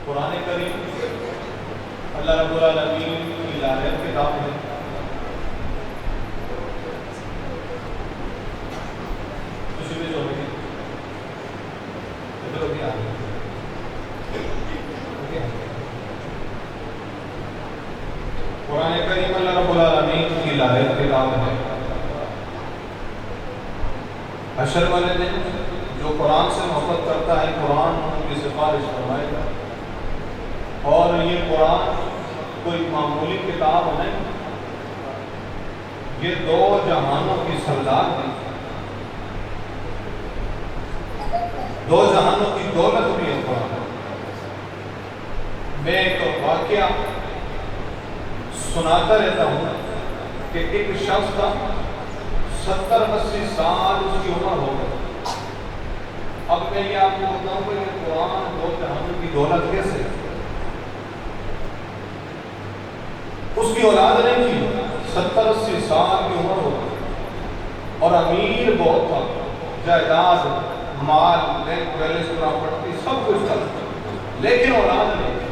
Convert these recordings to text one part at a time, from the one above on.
قرآن کریم اللہ رب العالمین کی لائق کتاب ہے۔ خوشی میں جو ہوگی ادھر بھی آ گئی۔ قرآن کریم اللہ رب العالمین کی لائق کتاب ہے۔ حشر والے دن جو قرآن سے محبت کرتا ہے قرآن ان کی سفارش فرمائے گا، اور یہ قرآن کوئی معمولی کتاب نہیں، یہ دو جہانوں کی سردار ہے، دو جہانوں کی دولت بھی ہے قرآن۔ میں ایک واقعہ سناتا رہتا ہوں کہ ایک شخص تھا 70-80 سال اس کی عمر ہو گئی۔ اب میں یہ آپ کو بتاؤں کہ یہ قرآن دو جہانوں کی دولت کیسے ہے؟ اس کی اولاد نہیں تھی، 70-80 سال کی عمر ہو گئی اور امیر بہت تھا، جائیداد، مال، بینک بیلنس، پراپرٹی سب کچھ تھا، لیکن اولاد نہیں تھی۔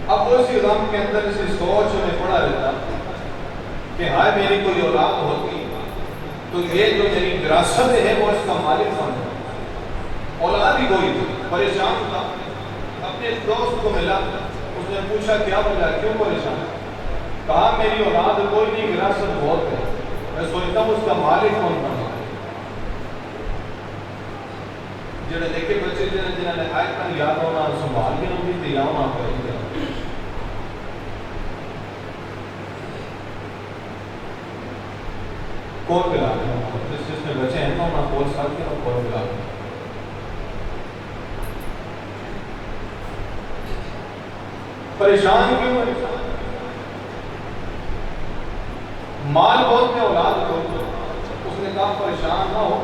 اب وہ اسی غم کے اندر اسی سوچ میں پڑا رہتا کہ ہائے میری کوئی اولاد ہوتی تو یہ جو میری وراثت ہے وہ اس کا مالک بن جائے۔ اولاد ہی کوئی تھی، پریشان تھا، اپنے دوست کو ملا، اس نے پوچھا کیا وجہ ہے، کیوں پریشان؟ کہا میری اولاد کوئی نہیں، وراثت بہت ہے، میں سوچتا ہوں اس کا مالک کون بنے۔ جڑے دیکھے بچے جنہوں نے آئے کر یاد ہونا سنبھال کے نہ بھی دیا ہونا پڑے گا۔ کون ملا جس میں بچے ہیں تو نہ کون سال کے نہ کون ملا۔ پریشان کیوں ہے؟ مال بہت میں اولاد کو۔ اس نے کہا پریشان نہ ہو،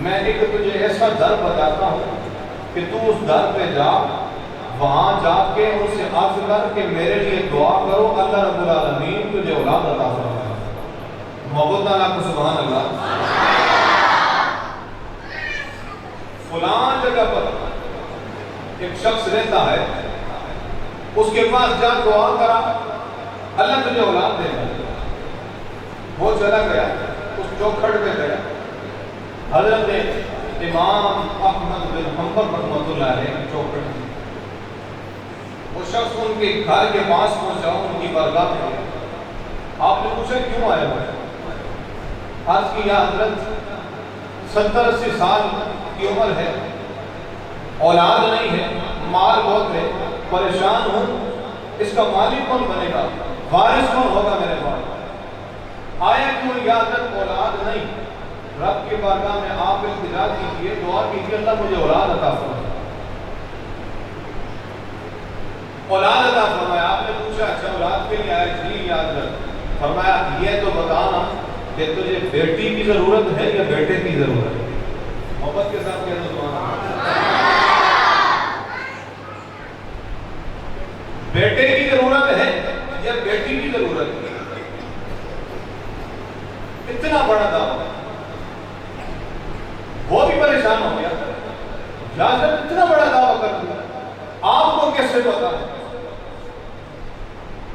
میں ایک تجھے ایسا در بتاتا ہوں کہ تو اس در پہ جا، وہاں جا کے ان سے عرض کر کہ میرے لیے دعا کرو اللہ رب العالمین تجھے اولاد عطا فرمائے۔ محبت اللہ کو سبحان اللہ۔ فلان جگہ پر ایک شخص رہتا ہے، اس کے پاس جا دعا کرا اللہ تجھے اولاد دے گا۔ وہ چلا گیا، اس چوکھٹ پہ گیا، حضرت امام احمد بن حنبل رحمۃ اللہ علیہ چوکھٹ تھی۔ وہ شخص ان کے گھر کے پاس پہنچا، ان کی بارگاہ میں گیا۔ آپ نے پوچھا کیوں آیا ہے؟ عرض کیا حضرت 70-80 سال کی عمر ہے، اولاد نہیں ہے، مال بہت ہے، پریشان ہوں، اس کا مالک کون بنے گا، وارث کون ہوگا میرے پاس؟ آیا کیوں یا حضرت اولاد نہیں، رب کی بارگاہ میں آپ التجا کیجیے، دعا کیجیے اللہ مجھے اولاد عطا فرمائے۔ اولاد عطا فرمایا۔ آپ نے پوچھا اچھا اولاد کے لیے آئے؟ جی یا حضرت۔ فرمایا یہ تو بتانا کہ تجھے بیٹی کی ضرورت ہے یا بیٹے کی ضرورت ہے؟ محبت کے ساتھ کہنا سبحان اللہ۔ بیٹے کی ضرورت ہے یا بیٹی کی ضرورت ہے؟ اتنا بڑا دعویٰ، وہ بھی پریشان ہو گیا، جب اتنا بڑا دعویٰ کر دیا، آپ کو کیسے پتا ہے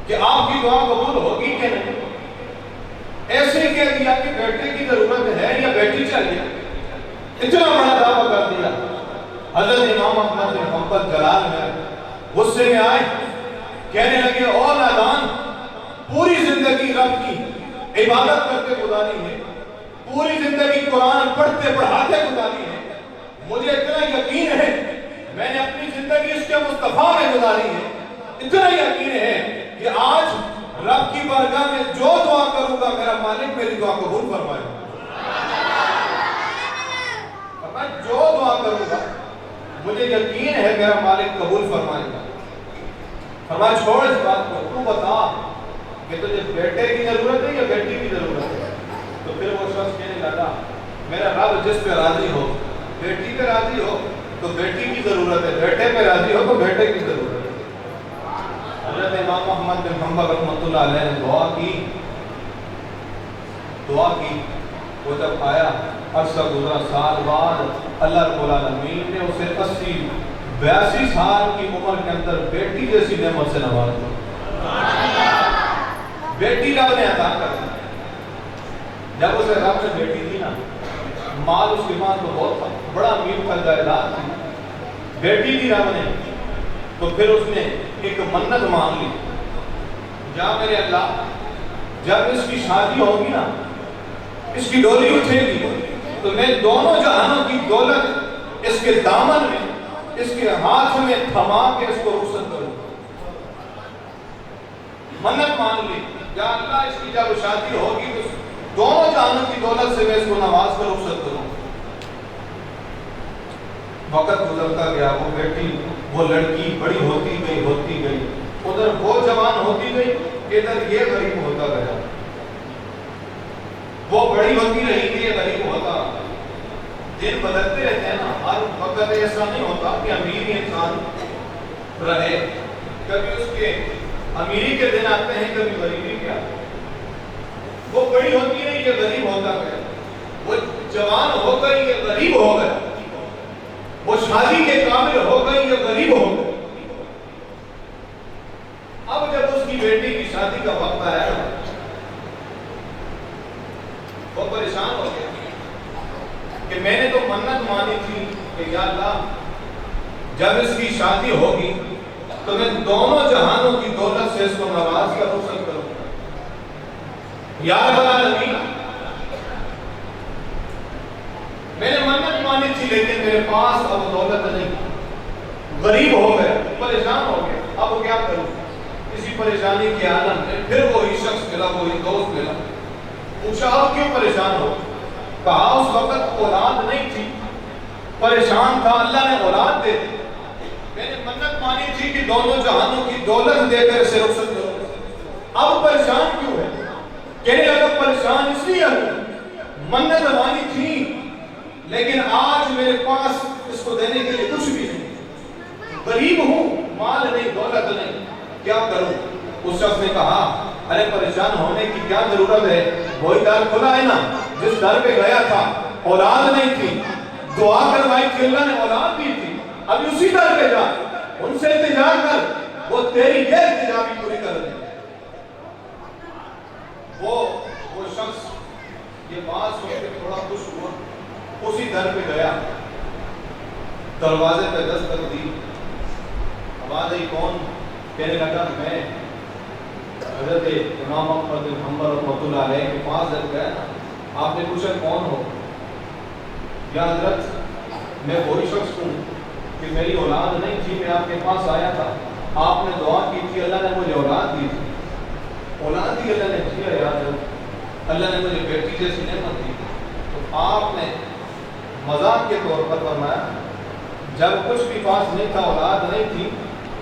کہ آپ کی دعا قبول ہوگی کہ نہیں؟ ایسے کہہ دیا کہ بیٹے کی ضرورت ہے یا بیٹی چاہیے، اتنا بڑا دعویٰ کر دیا۔ حضرت امام احمد بن حنبل جلال میں غصے میں آئے، کہنے لگے او نادان، پوری زندگی رب کی عبادت کرتے گزاری ہے، پوری زندگی قرآن پڑھتے پڑھاتے گزاری ہے، مجھے اتنا یقین ہے، میں نے اپنی زندگی اس کے مصطفیٰ میں گزاری ہے، اتنا یقین ہے کہ آج رب کی بارگاہ میں جو دعا کروں گا میرا مالک میری دعا قبول فرمائے گا۔ میں جو دعا کروں گا مجھے یقین ہے میرا مالک قبول فرمائے گا۔ فرمایا چھوڑ اس بات کو، تو بتا کہ تجھے بیٹے کی ضرورت ہے یا بیٹی کی ضرورت ہے؟ تو پھر وہ شخص کہنے لگا میرا رب جس پہ راضی ہو، بیٹی پہ راضی ہو تو بیٹی کی ضرورت ہے، بیٹے پہ راضی ہو تو بیٹے کی ضرورت ہے۔ حضرت امام احمد بن حنبل رحمۃ اللہ علیہ نے دعا کی، وہ جب آیا عرصہ گزرا، سال بعد اللہ رب العالمین نے اسے 80 82 سال کی عمر کے اندر بیٹی جیسی نعمت سے نواز دیا. بیٹی رب نے عطا کر دی. جب اسے رب نے بیٹی دی نا، مال اس کے پاس تو بہت تھا، بڑا امیر تھا، جائیداد تھی. بیٹی دی رب نے تو پھر اس نے ایک منت مان لی، جا میرے اللہ جب اس کی شادی ہوگی نا، اس کی ڈولی اٹھے گی تو میں دونوں جہانوں کی دولت اس کے دامن میں، اس کے ہاتھ میں تھما کے اس کو رخصت کروں. منت مان لی، یا اللہ اس کی جب شادی ہوگی تو دونوں جہانوں کی دولت سے میں اس کو نواز کر رخصت کروں. وقت گزرتا گیا، وہ بیٹی، وہ لڑکی بڑی ہوتی گئی، ادھر وہ جوان ہوتی گئی، ادھر یہ غریب ہوتا گیا. وہ بڑی ہوتی رہی کہ یہ غریب ہوتا. دن بدلتے رہتے ہیں نا، ہر وقت ایسا نہیں ہوتا کہ امیر ہی انسان رہے. کبھی اس کے امیری کے دن آتے ہیں، کبھی غریبی کے آتے ہیں. وہ بڑی ہوتی رہی، یہ غریب ہوتا گیا. وہ جوان ہو گئی، یہ غریب ہو گیا. وہ شادی کے قابل ہو گئی، یہ غریب ہو گئی. اب جب اس کی بیٹی کی شادی کا وقت آیا نا، وہ پریشان ہو گیا کہ میں نے تو منت مانی تھی کہ یا اللہ جب اس کی شادی ہوگی تو میں دونوں جہانوں کی دولت سے اس کو نواز کر رخصت کروں. یا رب العالمین میں نے منت مانی تھی لیکن میرے پاس اب دولت نہیں، غریب ہو گیا، پریشان ہو گیا، اب کیا کروں؟ اسی پریشانی کے عالم میں پھر وہی شخص ملا، وہی دوست ملا. پوچھا آپ کیوں پریشان ہو؟ کہا اس وقت اولاد نہیں تھی، پریشان تھا، اللہ نے اولاد دے دی. میں نے منت مانی تھی کہ دونوں جہانوں کی دولت دے کر اسے رخصت کروں. اب پریشان کیوں ہے؟ کہنے لگا پریشان اس لیے ہوں، منت مانی تھی لیکن آج میرے پاس اس کو دینے کے لیے کچھ بھی نہیں، غریب ہوں، مال نہیں، دولت نہیں، کیا کروں؟ اس شخص نے کہا ارے پریشان ہونے کی کیا ضرورت ہے، وہی در کھلا ہے نا جس در پہ گیا تھا. اولاد نہیں تھی، دعا کروائی تھی، اللہ نے اولاد دی تھی. ابھی اسی در پہ جا، ان سے التجا کر، وہ تیری یہ التجا بھی پوری کر دیں. وہ شخص یہ بات سن کے تھوڑا خوش ہوا، اسی در پہ گیا، دروازے پہ دستک دی. آواز آئی کون؟ کہنے لگا میں حضرت امام احمد بن حنبل رحمۃ اللہ علیہ کے پاس جب گیا نا، آپ نے پوچھا کون ہو؟ یا حضرت میں وہی شخص ہوں کہ میری اولاد نہیں تھی، میں آپ کے پاس آیا تھا، آپ نے دعا کی تھی، اللہ نے مجھے اولاد دی تھی. اولاد دی اللہ نے دیا یا حضرت، اللہ نے مجھے بیٹی جیسی نعمت دی. تو آپ نے مذاق کے طور پر فرمایا جب کچھ بھی پاس نہیں تھا، اولاد نہیں تھی،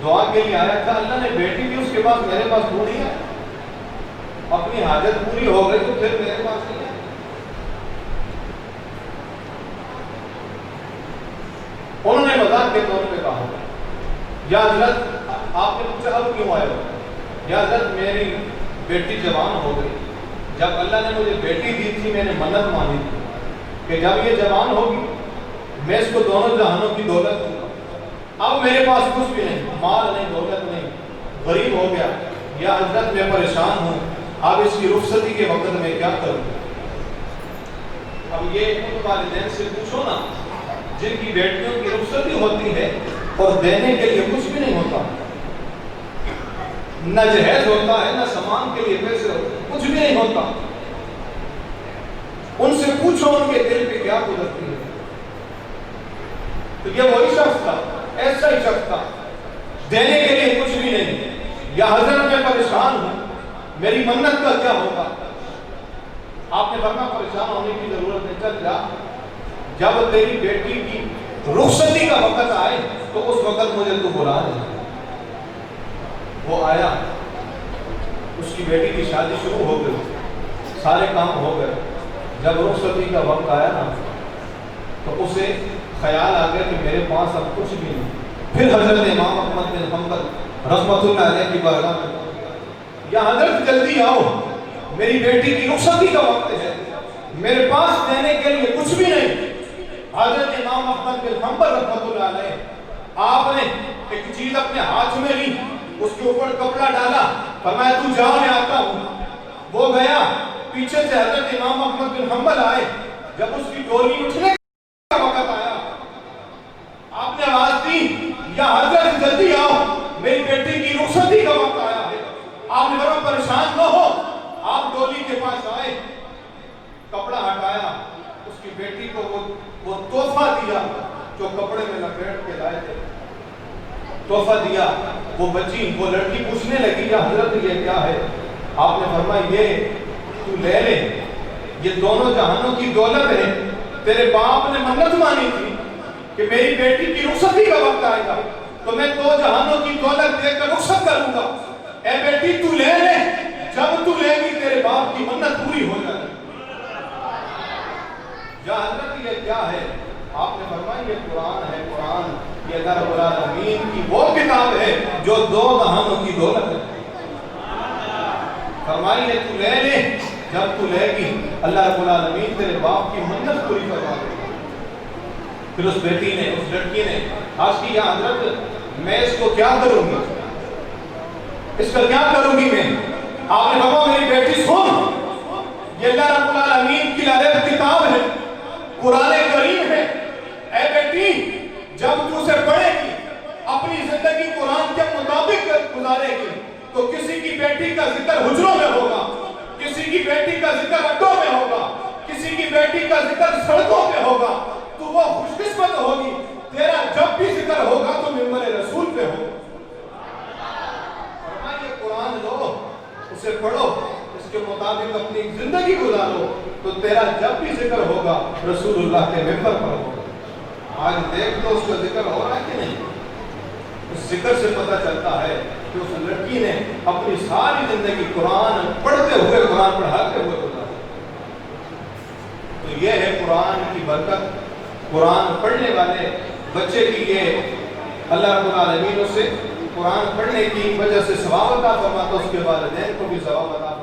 دعا کے لیے آیا تھا، اللہ نے بیٹی دی، اس کے بعد میرے پاس پوری ہے، اپنی حاجت پوری ہو گئی تو پھر میرے پاس نہیں ہے. انہوں نے مذاق کے طور پہ کہا یا حضرت آپ نے پوچھا اب کیوں آئے ہو؟ یا حضرت میری بیٹی جوان ہو گئی، جب اللہ نے مجھے بیٹی دی تھی میں نے منت مانی تھی کہ جب یہ جوان ہوگی میں اس کو دونوں جہانوں کی دولت دوں گا. اب میرے پاس کچھ بھی نہیں، مال نہیں، دولت نہیں، غریب ہو گیا. یا حضرت میں پریشان ہوں، اب اس کی رخصتی کے وقت میں کیا کروں؟ اب یہ ان والدین سے پوچھو نا جن کی بیٹیوں کی رخصتی ہوتی ہے اور دینے کے لیے کچھ بھی نہیں ہوتا، نہ جہیز ہوتا ہے، نہ سامان کے لیے پیسے ہوتے ہیں، کچھ بھی نہیں ہوتا. ان سے پوچھو ان کے دل پہ کیا گزرتی ہے. تو یہ وہی شخص تھا، ایسا ہی شخص تھا، دینے کے لیے کچھ بھی نہیں. یا حضرت میں پریشان ہوں، میری منت کا کیا ہوگا؟ آپ نے فرمایا پریشان ہونے کی ضرورت نہیں، چل جا، جب تیری بیٹی کی رخصتی کا وقت آئے تو اس وقت مجھے تو بلا دے. وہ آیا، اس کی بیٹی کی شادی شروع ہو گئی، سارے کام ہو گئے. جب رخصتی کا وقت آیا نا تو اسے خیال آ گیا کہ میرے پاس اب کچھ بھی نہیں. پھر حضرت امام احمد بن حنبل رحمۃ اللہ علیہ کی بارگاہ میں، یا حضرت جلدی آؤ، میری بیٹی کی رخصتی کا وقت ہے، میرے پاس دینے کے لیے کچھ بھی نہیں. حضرت امام احمد بن حنبل رحمۃ اللہ علیہ آپ نے ایک چیز اپنے ہاتھ میں لی، اس کے اوپر کپڑا ڈالا، فرمایا تو جا میں آتا ہوں۔ وہ گیا، پیچھے سے حضرت امام احمد بن حنبل آئے، جب اس کی ڈولی اٹھنے کا وقت آیا، آپ نے آواز دی یا حضرت جلدی آؤ، میری بیٹی کی رخصتی کا وقت آیا ہے۔ آپ نے فرمایا پریشان نہ ہو، آپ ڈولی کے پاس آئے، کپڑا ہٹایا، اس کی بیٹی کو وہ تحفہ دیا جو کپڑے میں لپیٹ کے لائے تھے، تحفہ دیا۔ وہ بچی، وہ لڑکی پوچھنے لگی یا حضرت یہ کیا ہے؟ آپ نے فرمایا یہ تو لے لے، یہ دونوں جہانوں کی دولت ہے، تیرے باپ نے منت مانی تھی کہ میری بیٹی کی رخصتی کا وقت آئے گا تو میں دو جہانوں کی دولت دے کر رخصت کروں گا، اے بیٹی تو لے لے، جب تو لے گی تیرے باپ کی منت پوری ہو جائے۔ یا حضرت یہ کیا ہے؟ آپ نے فرمایا یہ قرآن ہے، قرآن یہ اللہ رب العالمین کی وہ کتاب ہے جو دو جہانوں کی دولت ہے۔ فرمائیے تو لے لے، جب تو لے گی اللہ رب العالمین تیرے باپ کی منت پوری کروا دے گا۔ پھر اس بیٹی نے، اس لڑکی نے آج کی یا حضرت میں اس کو کیا کروں گی، اس کا کیا کروں گی میں؟ آپ نے کہا میری بیٹی سن، یہ اللہ رب العالمین کی لازم کتاب ہے، قرآن کریم ہے، اے بیٹی جب تو اسے پڑھے گی، اپنی زندگی قرآن کے مطابق گزارے گی تو کسی کی بیٹی کا ذکر حجروں میں ہوگا، کسی کی بیٹی کا ذکر اڈوں میں ہوگا، کسی کی بیٹی کا ذکر سڑکوں پہ ہوگا، تو وہ خوش قسمت ہوگی، تیرا جب بھی ذکر ہوگا تو ممبر رسول پہ ہوگا۔ فرمائیے قرآن لو، اسے پڑھو، اس کے مطابق اپنی زندگی گزارو تو تیرا جب بھی ذکر ہوگا رسول اللہ کے ممبر پر ہوگا۔ آج دیکھ لو اس کا ذکر ہو رہا ہے کہ نہیں؟ اس ذکر سے پتہ چلتا ہے کہ اس لڑکی نے اپنی ساری زندگی قرآن پڑھتے ہوئے، قرآن پڑھاتے ہوئے گزاری۔ تو یہ ہے قرآن کی برکت، قرآن پڑھنے والے بچے کی یہ اللہ رب العالمین اسے قرآن پڑھنے کی وجہ سے ثواب عطا فرماتا، اس کے والدین کو بھی ثواب عطا